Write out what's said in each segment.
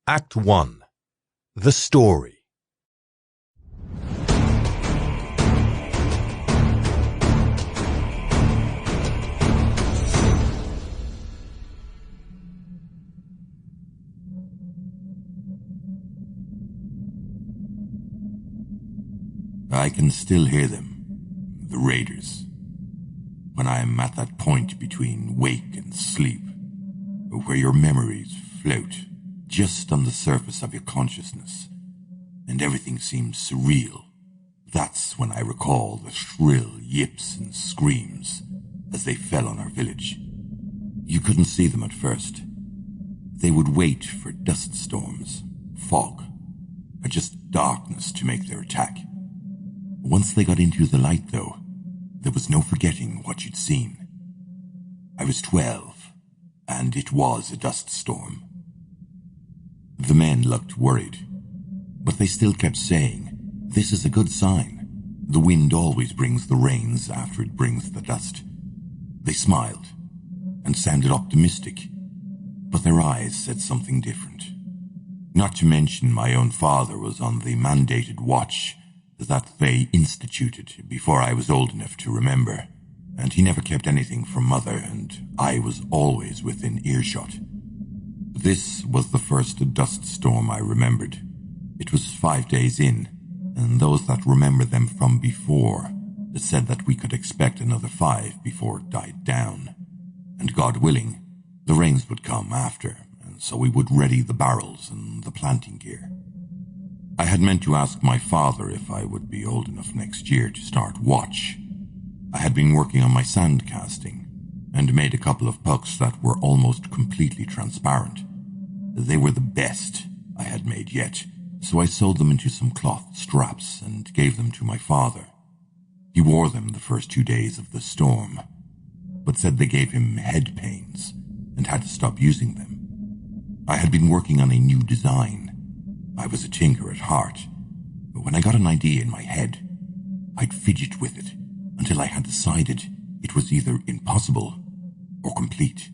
Act 1. The Story. I can still hear them, the raiders, when I am at that point between wake and sleep, where your memories float just on the surface of your consciousness, and everything seems surreal. That's when I recall the shrill yips and screams as they fell on our village. You couldn't see them at first. They would wait for dust storms, fog, or just darkness to make their attack. Once they got into the light, though, there was no forgetting what you'd seen. I was 12, and it was a dust storm. The men looked worried, but they still kept saying, "This is a good sign. The wind always brings the rains after it brings the dust." They smiled and sounded optimistic, but their eyes said something different. Not to mention my own father was on the mandated watch that they instituted before I was old enough to remember, and he never kept anything from Mother, and I was always within earshot. This was the first dust storm I remembered. It was 5 days in, and those that remember them from before said that we could expect another 5 before it died down, and God willing, the rains would come after, and so we would ready the barrels and the planting gear. I had meant to ask my father if I would be old enough next year to start watch. I had been working on my sand casting, and made a couple of pucks that were almost completely transparent. They were the best I had made yet, so I sewed them into some cloth straps and gave them to my father. He wore them the first 2 days of the storm, but said they gave him head pains and had to stop using them. I had been working on a new design. I was a tinker at heart, but when I got an idea in my head, I'd fidget with it until I had decided it was either impossible or complete.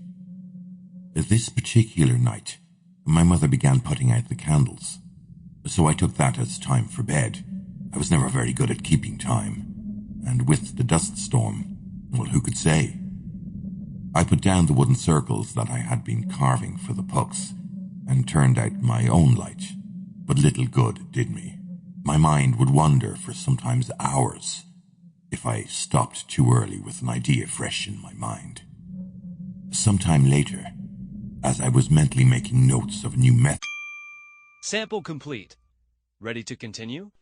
This particular night, my mother began putting out the candles, so I took that as time for bed. I was never very good at keeping time, and with the dust storm, well, who could say? I put down the wooden circles that I had been carving for the pucks, and turned out my own light, but little good it did me. My mind would wander for sometimes hours if I stopped too early with an idea fresh in my mind. Sometime later, as I was mentally making notes of a new method... Sample complete. Ready to continue?